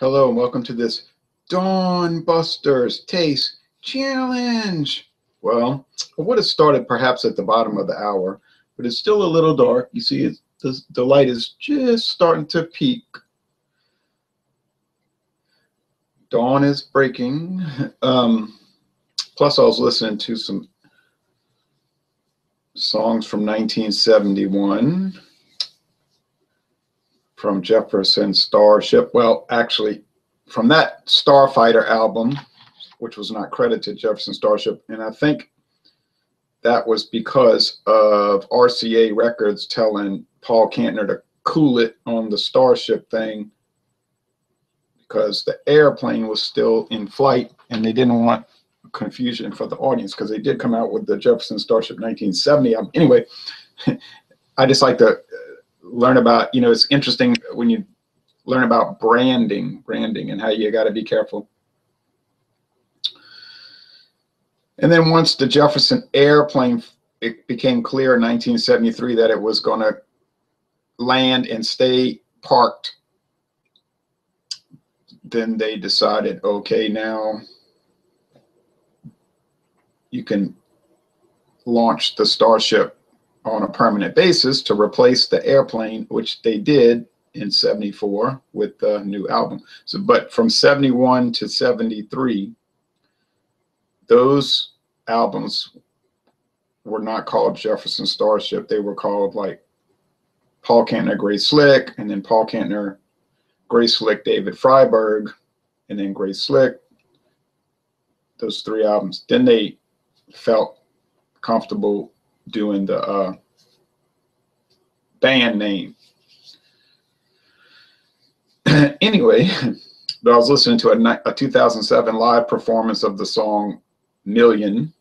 Hello and welcome to this Dawn Busters Taste Challenge. Well, I would have started perhaps at the bottom of the hour, but it's still a little dark. You see, the light is just starting to peak. Dawn is breaking. Plus, I was listening to some songs from 1971. From Jefferson Starship. Well, actually, from that Starfighter album, which was not credited to Jefferson Starship, and I think that was because of RCA Records telling Paul Kantner to cool it on the Starship thing because the airplane was still in flight and they didn't want confusion for the audience because they did come out with the Jefferson Starship 1970 album. Anyway, I just like to learn about, it's interesting when you learn about branding and how you got to be careful. And then once the Jefferson airplane, it became clear in 1973 that it was going to land and stay parked, then they decided, okay, now you can launch the Starship on a permanent basis to replace the airplane, which they did in 74 with the new album. So, but from 71 to 73, those albums were not called Jefferson Starship. They were called like Paul Kantner, Gray Slick, and then Paul Kantner, Gray Slick, David Freiberg, and then Gray Slick. Those three albums. Then they felt comfortable doing the band name. Anyway, but I was listening to a 2007 live performance of the song Million.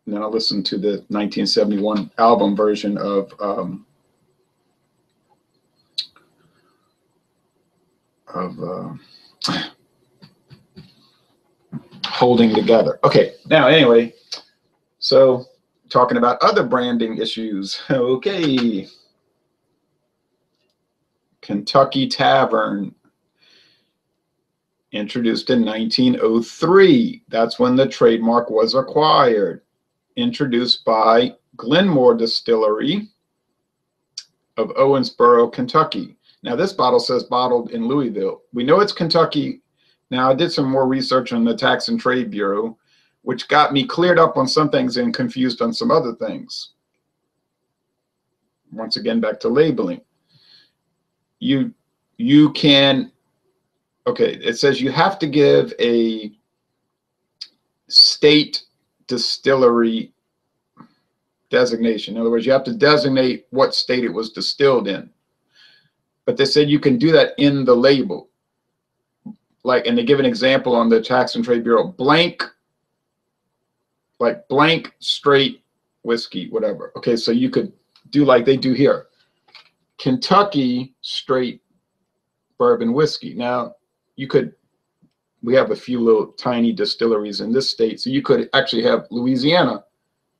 And then I listened to the 1971 album version of Holding Together. Okay, now anyway, so talking about other branding issues. Okay. Kentucky Tavern, introduced in 1903. That's when the trademark was acquired. Introduced by Glenmore Distillery of Owensboro, Kentucky. Now this bottle says bottled in Louisville. We know it's Kentucky. Now I did some more research on the Tax and Trade Bureau, which got me cleared up on some things and confused on some other things. Once again, back to labeling. You can, okay, it says you have to give a state distillery designation. In other words, you have to designate what state it was distilled in. But they said you can do that in the label. Like, and they give an example on the Tax and Trade Bureau, blank, like blank straight whiskey, whatever. Okay, so you could do like they do here. Kentucky straight bourbon whiskey. Now, we have a few little tiny distilleries in this state, so you could actually have Louisiana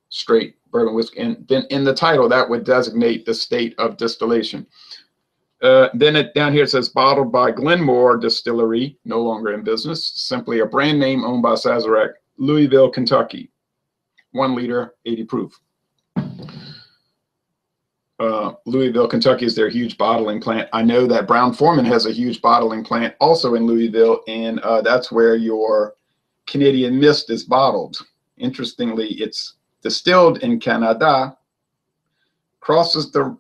straight bourbon whiskey, and then in the title that would designate the state of distillation. Then down here it says bottled by Glenmore Distillery, no longer in business, simply a brand name owned by Sazerac, Louisville, Kentucky. 1 liter, 80 proof. Louisville, Kentucky is their huge bottling plant. I know that Brown-Forman has a huge bottling plant also in Louisville, and that's where your Canadian Mist is bottled. Interestingly, it's distilled in Canada, crosses the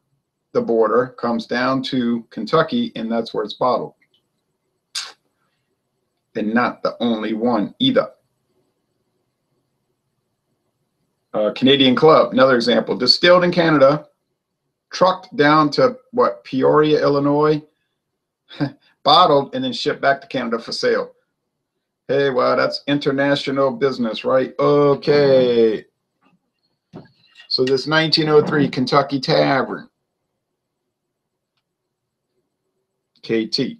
border, comes down to Kentucky, and that's where it's bottled. And not the only one either. Canadian Club, another example, distilled in Canada, trucked down to what, Peoria, Illinois, bottled, and then shipped back to Canada for sale. Hey, well, that's international business, right? Okay. So this 1903 Kentucky Tavern, KT.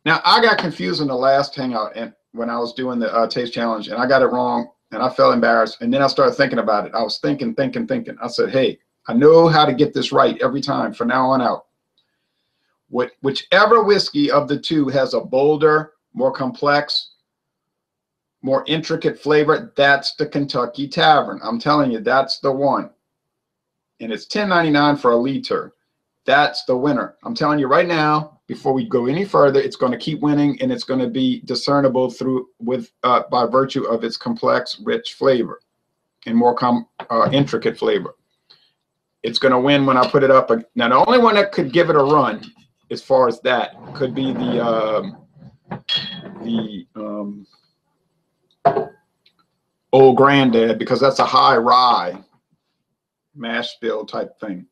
Now, I got confused in the last hangout and when I was doing the taste challenge, and I got it wrong, and I felt embarrassed. And then I started thinking about it. I was thinking. I said, hey, I know how to get this right every time from now on out. Whichever whiskey of the two has a bolder, more complex, more intricate flavor, that's the Kentucky Tavern. I'm telling you, that's the one. And it's $10.99 for a liter. That's the winner. I'm telling you right now, before we go any further, it's going to keep winning, and it's going to be discernible by virtue of its complex, rich flavor and more intricate flavor. It's going to win when I put it up. Now, the only one that could give it a run, as far as that, could be the Old Granddad, because that's a high rye mash bill type thing.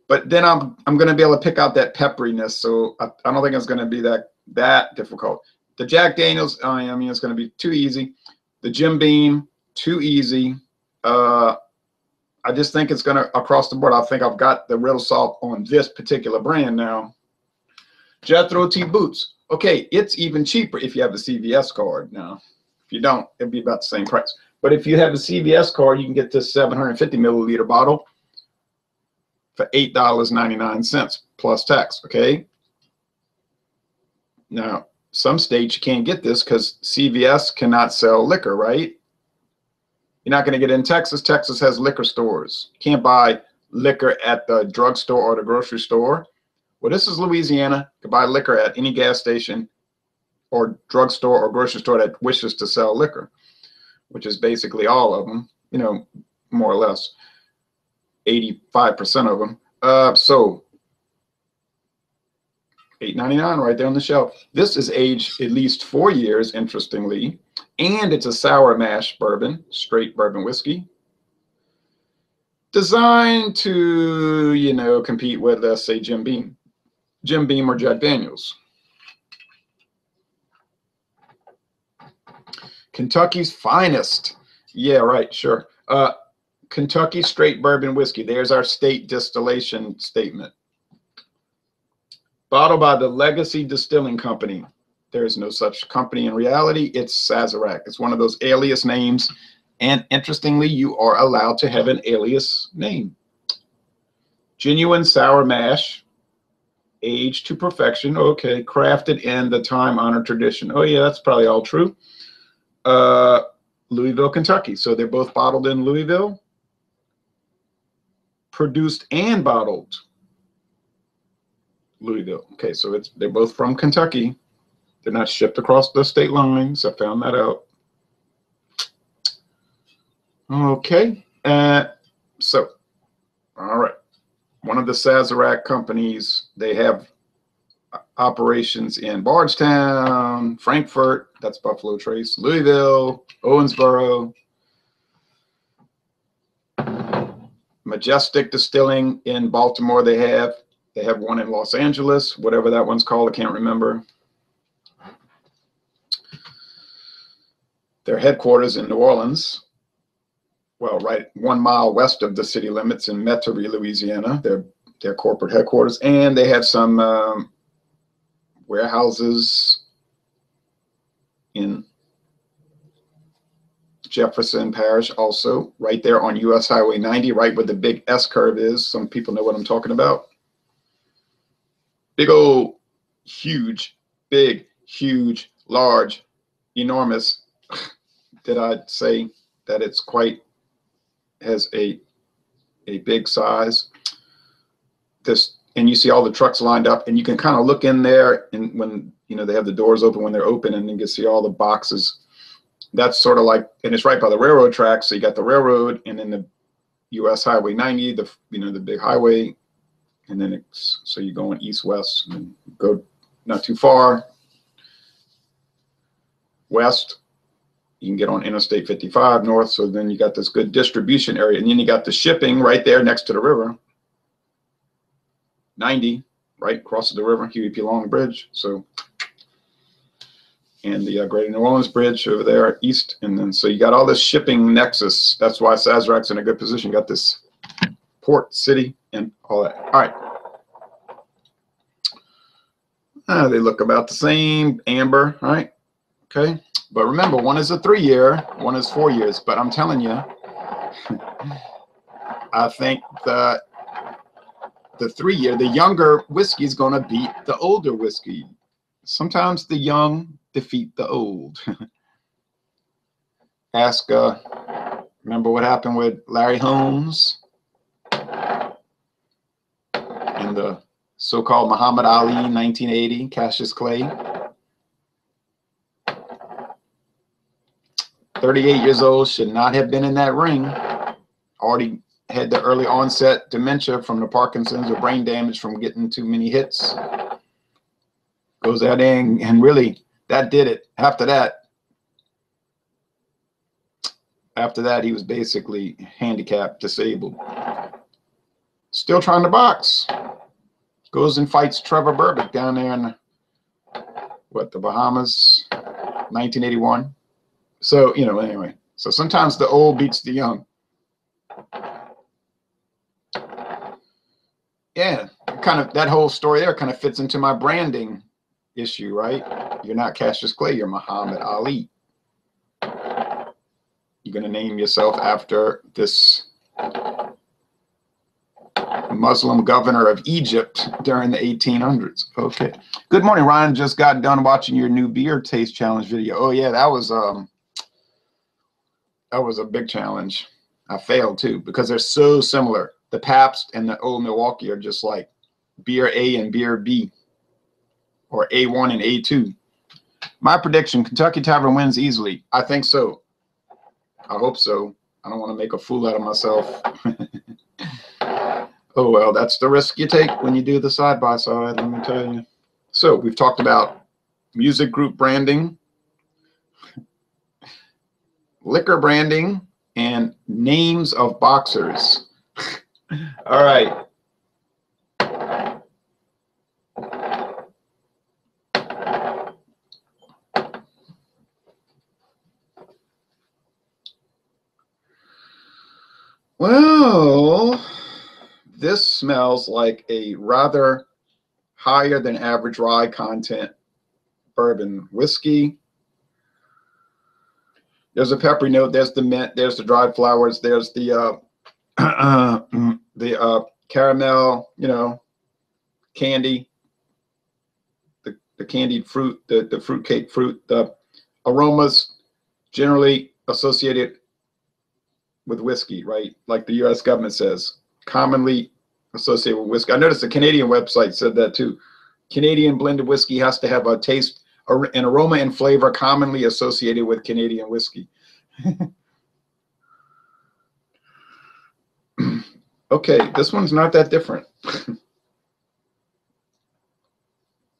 But then I'm going to be able to pick out that pepperiness, so I don't think it's going to be that difficult. The Jack Daniels, I mean, it's going to be too easy. The Jim Beam, too easy. I just think it's going to, across the board, I think I've got the riddle solved on this particular brand now. Jethro T boots. Okay, it's even cheaper if you have a CVS card now. If you don't, it'd be about the same price. But if you have a CVS card, you can get this 750 milliliter bottle for $8.99 plus tax, okay? Now, some states you can't get this because CVS cannot sell liquor, right? You're not going to get it in Texas. Texas has liquor stores. You can't buy liquor at the drugstore or the grocery store. Well, this is Louisiana. You can buy liquor at any gas station or drugstore or grocery store that wishes to sell liquor, which is basically all of them, you know, more or less. 85% of them. So $8.99 right there on the shelf. This is aged at least 4 years, interestingly, and it's a sour mash bourbon, straight bourbon whiskey, designed to, you know, compete with, let's say, Jim Beam or Jack Daniels. Kentucky's finest. Yeah, right, sure. Kentucky straight bourbon whiskey. There's our state distillation statement. Bottled by the Legacy Distilling Company. There is no such company in reality. It's Sazerac. It's one of those alias names. And interestingly, you are allowed to have an alias name. Genuine sour mash, aged to perfection. Okay, crafted in the time-honored tradition. Oh yeah, that's probably all true. Louisville, Kentucky. So they're both bottled in Louisville. Produced and bottled Louisville. Okay, so they're both from Kentucky. They're not shipped across the state lines. I found that out. Okay, so all right. One of the Sazerac companies, they have operations in Bardstown, Frankfort, that's Buffalo Trace, Louisville, Owensboro, Majestic Distilling in Baltimore. They have one in Los Angeles, whatever that one's called, I can't remember. Their headquarters in New Orleans, well, right 1 mile west of the city limits in Metairie, Louisiana, their corporate headquarters, and they have some warehouses in Jefferson Parish also, right there on US Highway 90, right where the big S curve is. Some people know what I'm talking about. Big old, huge, big, huge, large, enormous. Did I say that it's quite, has a big size? This, and you see all the trucks lined up, and you can kind of look in there, and when, you know, they have the doors open when they're open, and you can see all the boxes. That's sort of like, and it's right by the railroad tracks. So you got the railroad, and then the US Highway 90, the, you know, the big highway, and then it's, so you're going east-west, and then go not too far west, you can get on Interstate 55 north. So then you got this good distribution area, and then you got the shipping right there next to the river. 90, right across the river, Huey P. Long Bridge. So, and the Greater New Orleans Bridge over there east, and then so you got all this shipping nexus. That's why Sazerac's in a good position. You got this port city and all that. All right. They look about the same, amber, right? Okay. But remember, one is a 3-year, one is 4 years. But I'm telling you, I think the the 3-year, the younger whiskey is going to beat the older whiskey. Sometimes the young defeat the old. Ask, remember what happened with Larry Holmes and the so-called Muhammad Ali 1980, Cassius Clay. 38 years old, should not have been in that ring. Already had the early onset dementia from the Parkinson's or brain damage from getting too many hits. Goes out in, and really, that did it. After that, he was basically handicapped, disabled. Still trying to box. Goes and fights Trevor Berbick down there in, what, the Bahamas, 1981. So, you know, anyway. So sometimes the old beats the young. Yeah, kind of that whole story there kind of fits into my branding issue, right? You're not Cassius Clay, you're Muhammad Ali. You're going to name yourself after this Muslim governor of Egypt during the 1800s. Okay. Good morning, Ryan. Just got done watching your new beer taste challenge video. Oh yeah, that was a big challenge. I failed too because they're so similar. The Pabst and the Old Milwaukee are just like beer A and beer B, or A1 and A2. My prediction, Kentucky Tavern wins easily. I think so. I hope so. I don't want to make a fool out of myself. Oh, well, that's the risk you take when you do the side-by-side, let me tell you. So we've talked about music group branding, liquor branding, and names of boxers. All right. Well, this smells like a rather higher than average rye content bourbon whiskey. There's a peppery note. There's the mint. There's the dried flowers. There's the caramel, you know, candy, the candied fruit, the fruitcake fruit. The aromas generally associated with whiskey, right? Like the U.S. government says, commonly associated with whiskey. I noticed the Canadian website said that too. Canadian blended whiskey has to have a taste, an aroma and flavor commonly associated with Canadian whiskey. Okay, this one's not that different,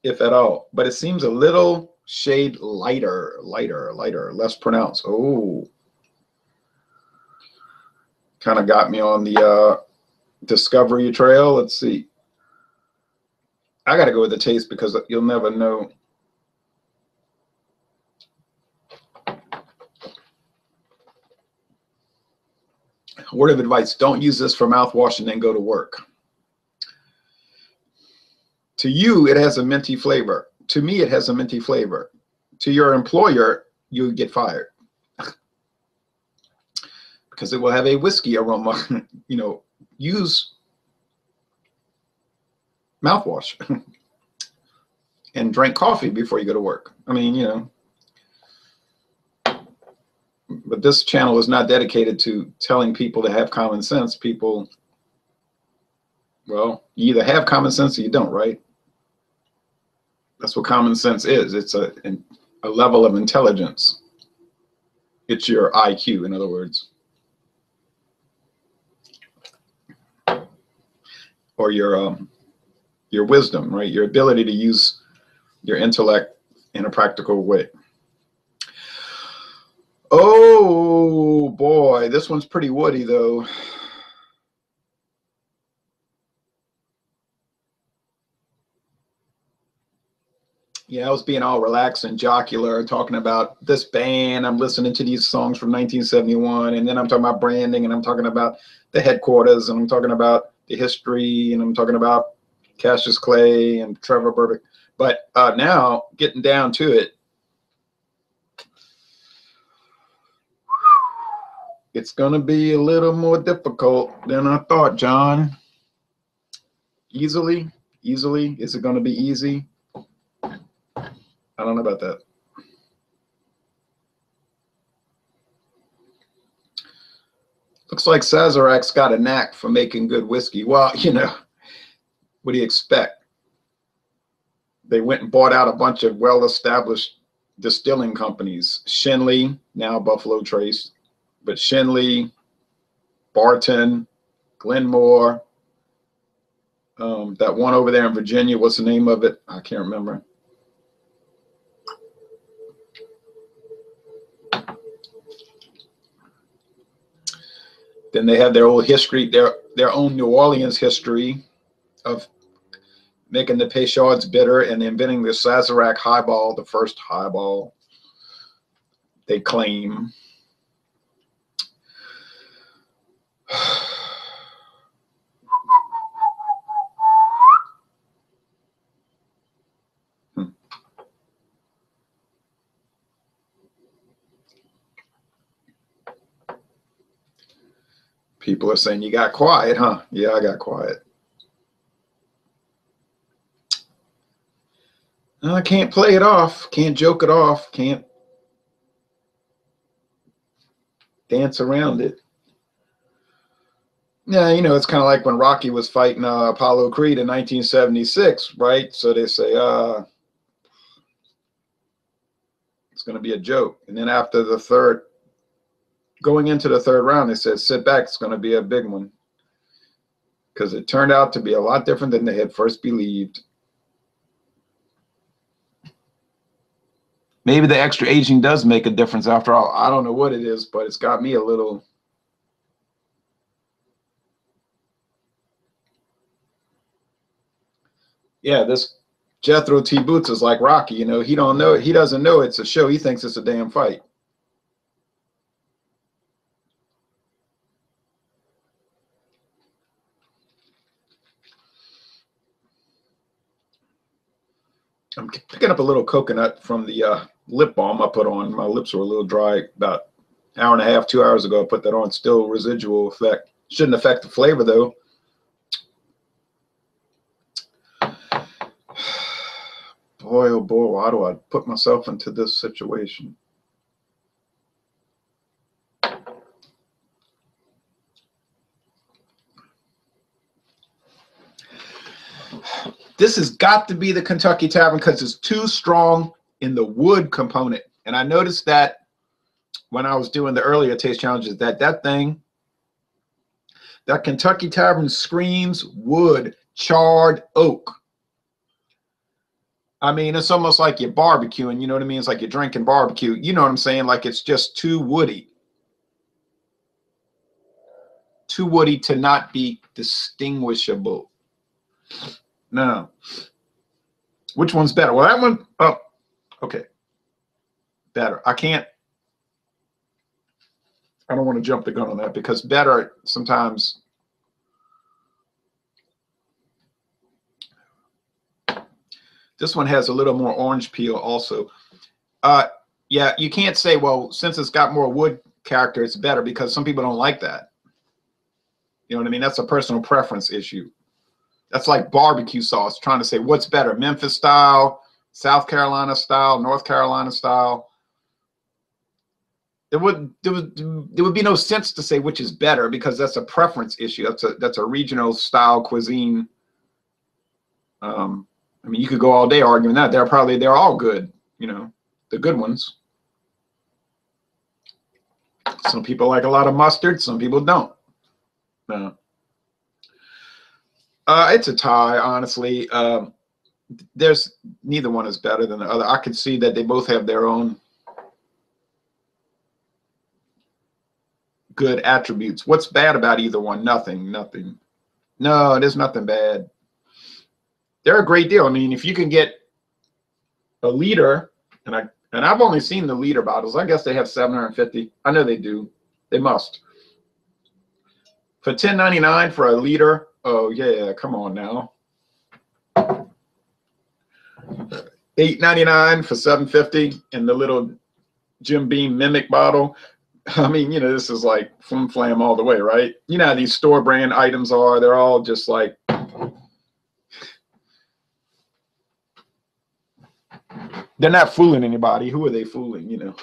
if at all, but it seems a little shade lighter, less pronounced. Oh, kind of got me on the discovery trail. Let's see. I got to go with the taste because you'll never know. Word of advice, don't use this for mouthwash and then go to work. To you, it has a minty flavor. To me, it has a minty flavor. To your employer, you get fired. Because it will have a whiskey aroma. You know, use mouthwash and drink coffee before you go to work. I mean, you know. But this channel is not dedicated to telling people to have common sense. People, well, you either have common sense or you don't, right? That's what common sense is. It's a level of intelligence. It's your IQ, in other words. Or your wisdom, right? Your ability to use your intellect in a practical way. Oh boy, this one's pretty woody though. Yeah, I was being all relaxed and jocular, talking about this band. I'm listening to these songs from 1971, and then I'm talking about branding, and I'm talking about the headquarters, and I'm talking about the history, and I'm talking about Cassius Clay and Trevor Berbick. But now, getting down to it, it's going to be a little more difficult than I thought, John. Easily? Easily? Is it going to be easy? I don't know about that. Looks like Sazerac's got a knack for making good whiskey. Well, you know, what do you expect? They went and bought out a bunch of well-established distilling companies. Shenley, now Buffalo Trace, but Shenley, Barton, Glenmore, that one over there in Virginia, what's the name of it? I can't remember. Then they have their old history, their own New Orleans history of making the Peychaud's bitter and inventing the Sazerac highball, the first highball, they claim. People are saying you got quiet, huh? Yeah, I got quiet. I can't play it off, can't joke it off, can't dance around it. Yeah, you know, it's kind of like when Rocky was fighting Apollo Creed in 1976, right? So they say, it's going to be a joke. And then after the third, going into the third round, they said, sit back, it's going to be a big one. Because it turned out to be a lot different than they had first believed. Maybe the extra aging does make a difference after all. I don't know what it is, but it's got me a little. Yeah, this Jethro T Boots is like Rocky, you know, he don't know, he doesn't know it's a show. He thinks it's a damn fight. I'm picking up a little coconut from the lip balm I put on. My lips were a little dry about an hour and a half, 2 hours ago. I put that on. Still residual effect. Shouldn't affect the flavor though. Boy, oh boy, why do I put myself into this situation? This has got to be the Kentucky Tavern because it's too strong in the wood component. And I noticed that when I was doing the earlier taste challenges, that Kentucky Tavern screams wood, charred oak. I mean, it's almost like you're barbecuing, you know what I mean? It's like you're drinking barbecue. You know what I'm saying? Like it's just too woody. Too woody to not be distinguishable. No. Which one's better? Well, that one, oh, okay. Better. I don't want to jump the gun on that because better sometimes. This one has a little more orange peel also. Yeah, you can't say, well, since it's got more wood character, it's better because some people don't like that. You know what I mean? That's a personal preference issue. That's like barbecue sauce, trying to say what's better, Memphis style, South Carolina style, North Carolina style. There would be no sense to say which is better because that's a preference issue. That's a regional style cuisine. I mean, you could go all day arguing that. They're all good, you know, the good ones. Some people like a lot of mustard, some people don't. No. It's a tie, honestly. There's neither one is better than the other. I can see that they both have their own good attributes. What's bad about either one? Nothing. No, there's nothing bad. They're a great deal. I mean, if you can get a liter, and I've only seen the liter bottles. I guess they have 750. I know they do. They must. For $10.99 for a liter. Oh yeah, come on now. $8.99 for $7.50 in the little Jim Beam Mimic bottle. I mean, you know, this is like flim flam all the way, right? You know how these store brand items are. They're all just like They're not fooling anybody. Who are they fooling, you know?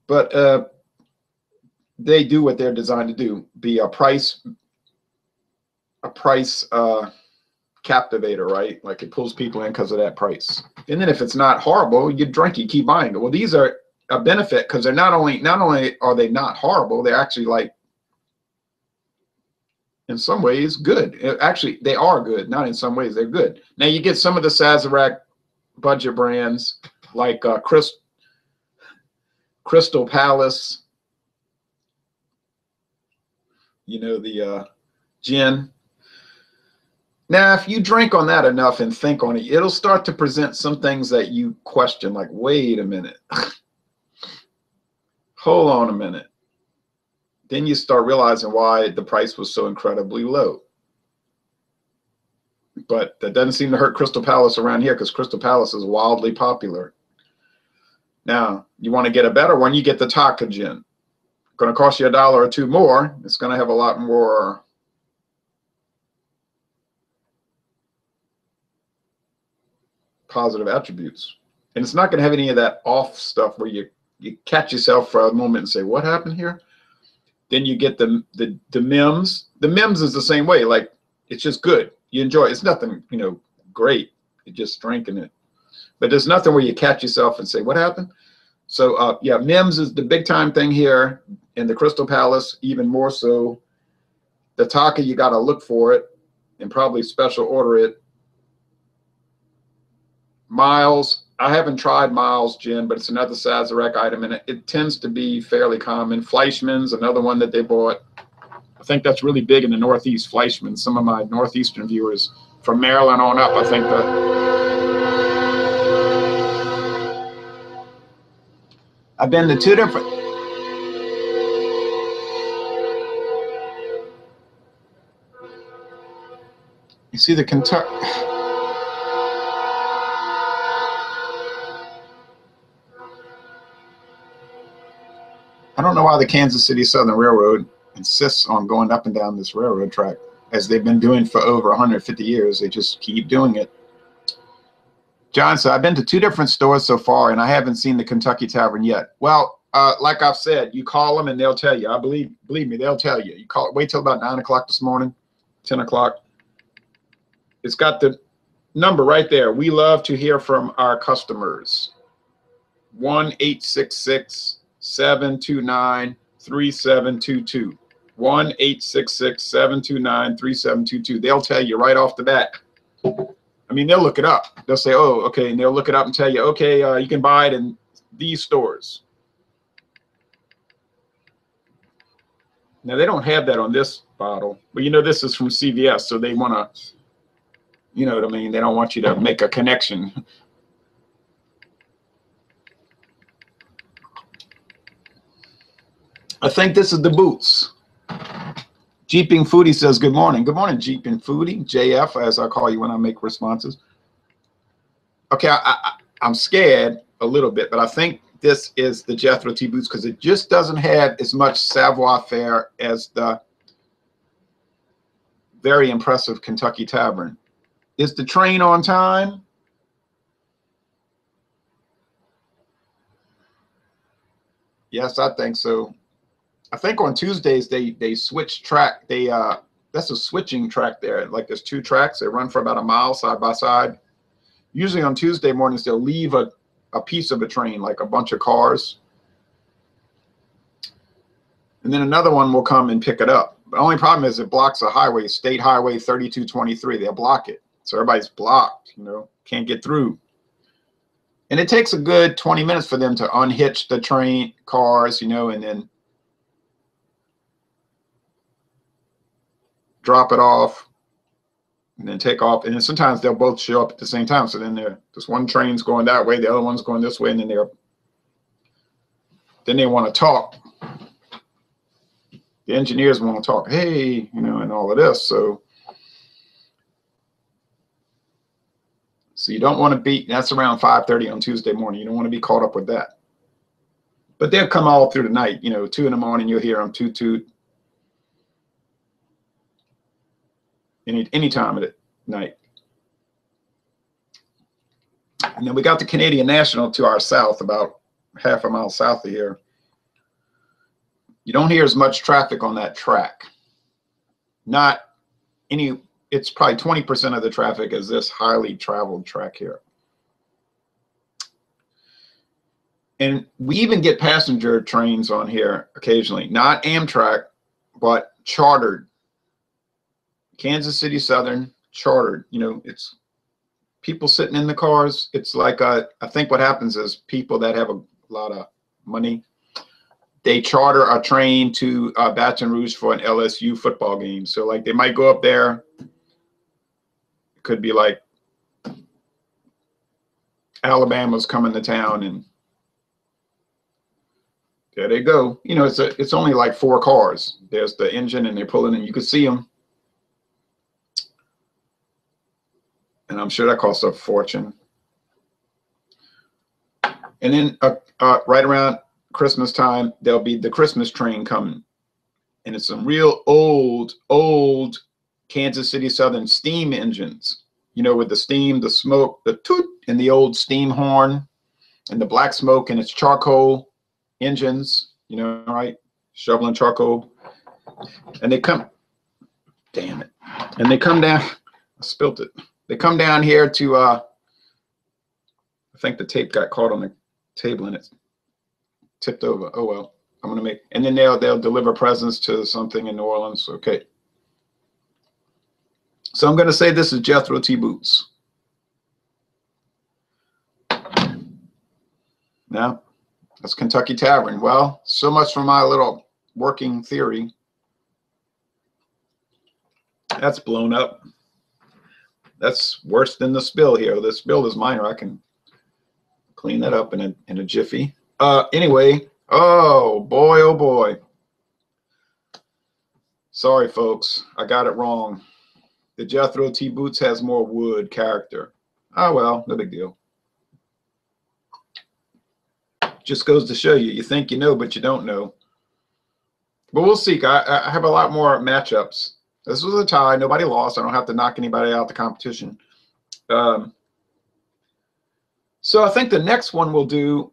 But they do what they're designed to do, be a price captivator, right? Like it pulls people in because of that price. And then if it's not horrible, you drink, you keep buying it. Well, these are a benefit because they're not only are they not horrible, they're actually like in some ways good. Actually, they are good. Not in some ways, they're good. Now you get some of the Sazerac budget brands like Crystal Palace, you know, the gin. Now, if you drink on that enough and think on it, it'll start to present some things that you question, like, wait a minute. Hold on a minute. Then you start realizing why the price was so incredibly low. But that doesn't seem to hurt Crystal Palace around here because Crystal Palace is wildly popular. Now, you want to get a better one, you get the Taka gin. Going to cost you $1 or $2 more. It's going to have a lot more positive attributes. And it's not going to have any of that off stuff where you catch yourself for a moment and say, what happened here? Then you get the Mims. The Mims is the same way. Like, it's just good. You enjoy it. It's nothing, you know, great. You're just drinking it. But there's nothing where you catch yourself and say, what happened? So, yeah, Mims is the big time thing here. In the Crystal Palace, even more so. The Taka, you got to look for it and probably special order it. Miles, I haven't tried Miles gin, but it's another Sazerac item, and it tends to be fairly common. Fleischmann's, another one that they bought. I think that's really big in the Northeast, Fleischmann's. Some of my Northeastern viewers from Maryland on up, I think I've been to 2 different. You see the Kentucky. I don't know why the Kansas City Southern Railroad insists on going up and down this railroad track, as they've been doing for over 150 years. They just keep doing it. John, so I've been to 2 different stores so far, and I haven't seen the Kentucky Tavern yet. Well, like I've said, you call them and they'll tell you. I believe me, they'll tell you. You call, wait till about 9 o'clock this morning, 10 o'clock. It's got the number right there. We love to hear from our customers. 1-866-729-3722. 1-866-729-3722. They'll tell you right off the bat. I mean, they'll look it up. They'll say, oh, okay, and they'll look it up and tell you, okay, you can buy it in these stores. Now, they don't have that on this bottle, but you know, this is from CVS, so they want to, you know what I mean? They don't want you to make a connection. I think this is the Boots. Jeeping Foodie says, good morning. Good morning, Jeeping Foodie. JF, as I call you when I make responses. Okay, I'm scared a little bit, but I think this is the Jethro T Boots because it just doesn't have as much savoir-faire as the very impressive Kentucky Tavern. Is the train on time? Yes, I think so. I think on Tuesdays they switch track. That's a switching track there. Like there's 2 tracks. They run for about a mile side by side. Usually on Tuesday mornings they'll leave a piece of a train, like a bunch of cars, and then another one will come and pick it up. The only problem is it blocks a highway, State Highway 3223. They'll block it, so everybody's blocked. You know, can't get through. And it takes a good 20 minutes for them to unhitch the train cars, you know, and then drop it off and then take off. And then sometimes they'll both show up at the same time. So then this one train's going that way, the other one's going this way, and then they want to talk. The engineers want to talk, hey, you know, and all of this. So you don't want to be, that's around 5:30 on Tuesday morning. You don't want to be caught up with that. But they'll come all through the night, you know, 2 in the morning, you'll hear them toot. Any time of the night. And then we got the Canadian National to our south, about half a mile south of here. You don't hear as much traffic on that track. Not any, it's probably 20% of the traffic is this highly traveled track here. And we even get passenger trains on here occasionally, not Amtrak, but chartered. Kansas City Southern, chartered. You know, it's people sitting in the cars. It's like, I think what happens is people that have a lot of money, they charter a train to Baton Rouge for an LSU football game. So like they might go up there. It could be like Alabama's coming to town, and there they go. You know, it's only like 4 cars. There's the engine, and they're pulling, and you can see them. And I'm sure that costs a fortune. And then right around Christmas time, there'll be the Christmas train coming. And it's some real old Kansas City Southern steam engines. You know, with the steam, the smoke, the toot, and the old steam horn, and the black smoke, and it's charcoal engines, you know, right? Shoveling charcoal. And they come, damn it. And they come down, I spilt it. They come down here to, I think the tape got caught on the table and it tipped over. Oh, well, I'm going to make, and then they'll deliver presents to something in New Orleans. Okay. So I'm going to say this is Jethro T boots. Now, that's Kentucky Tavern. Well, so much for my little working theory. That's blown up. That's worse than the spill here. The spill is minor. I can clean that up in a jiffy. Anyway, oh boy. Sorry, folks. I got it wrong. The Jethro T boots has more wood character. Oh, well, no big deal. Just goes to show you. You think you know, but you don't know. But we'll see. I have a lot more matchups. This was a tie. Nobody lost. I don't have to knock anybody out the competition. So I think the next one we'll do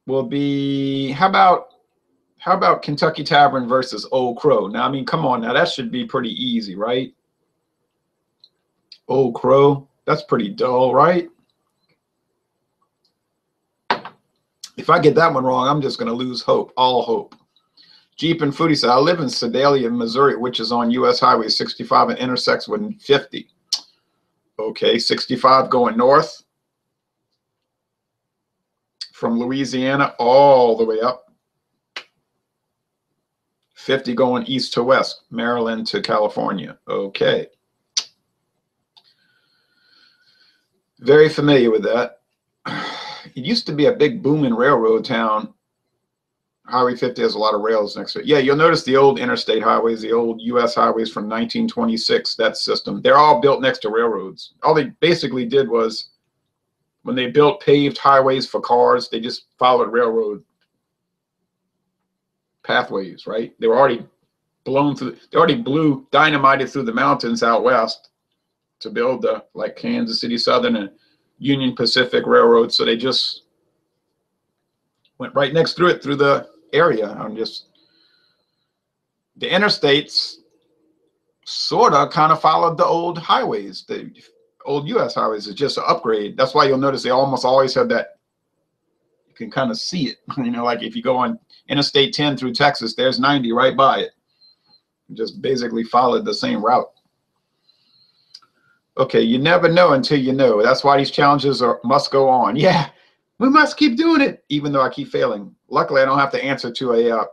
will be, how about Kentucky Tavern versus Old Crow? Now, I mean, come on. Now, that should be pretty easy, right? Old Crow. That's pretty dull, right? If I get that one wrong, I'm just going to lose hope, all hope. Jeep and Foodie said, I live in Sedalia, Missouri, which is on U.S. Highway 65 and intersects with 50. Okay, 65 going north from Louisiana all the way up. 50 going east to west, Maryland to California. Okay. Very familiar with that. It used to be a big booming railroad town. Highway 50 has a lot of rails next to it. Yeah, you'll notice the old interstate highways, the old U.S. highways from 1926, that system. They're all built next to railroads. All they basically did was, when they built paved highways for cars, they just followed railroad pathways, right? They were already blown through, they already blew, dynamited through the mountains out west to build the, like Kansas City Southern and Union Pacific Railroad. So they just went right next through it, through the area. I'm just, the interstates sort of kind of followed the old highways. The old U.S. highways is just an upgrade. That's why you'll notice they almost always have that, you can kind of see it. You know, like if you go on Interstate 10 through Texas, there's 90 right by it. Just basically followed the same route. Okay, you never know until you know. That's why these challenges must go on. Yeah, we must keep doing it, even though I keep failing. Luckily, I don't have to answer to a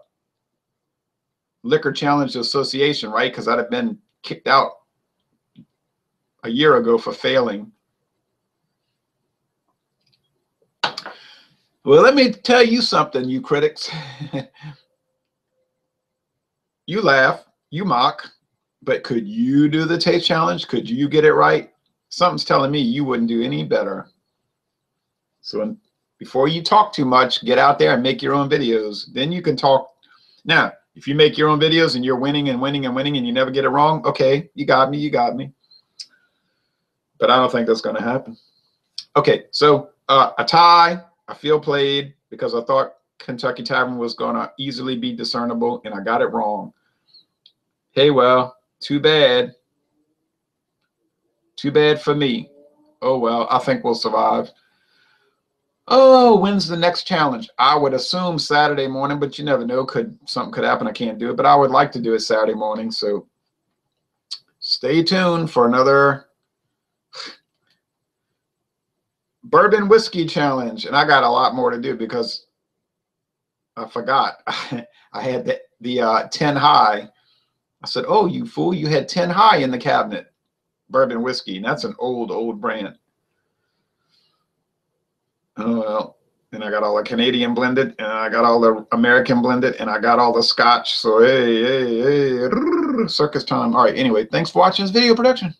liquor challenge association, right? Because I'd have been kicked out a year ago for failing. Well, let me tell you something, you critics. You laugh, you mock, but could you do the taste challenge? Could you get it right? Something's telling me you wouldn't do any better. So before you talk too much, get out there and make your own videos. Then you can talk. Now, if you make your own videos and you're winning and winning and winning and you never get it wrong, okay, you got me, you got me. But I don't think that's going to happen. Okay, so A tie. I feel played because I thought Kentucky Tavern was going to easily be discernible, and I got it wrong. Hey, well, too bad. Too bad for me. Oh, well, I think we'll survive. Oh, when's the next challenge? I would assume Saturday morning, but you never know. Something could happen. I can't do it, but I would like to do it Saturday morning. So stay tuned for another bourbon whiskey challenge. And I got a lot more to do because I forgot. I had the 10 high. I said, oh, you fool, you had 10 high in the cabinet. Bourbon whiskey. And that's an old brand. Oh, well. And I got all the Canadian blended, and I got all the American blended, and I got all the Scotch. So, hey, circus time. All right, anyway, thanks for watching this video production.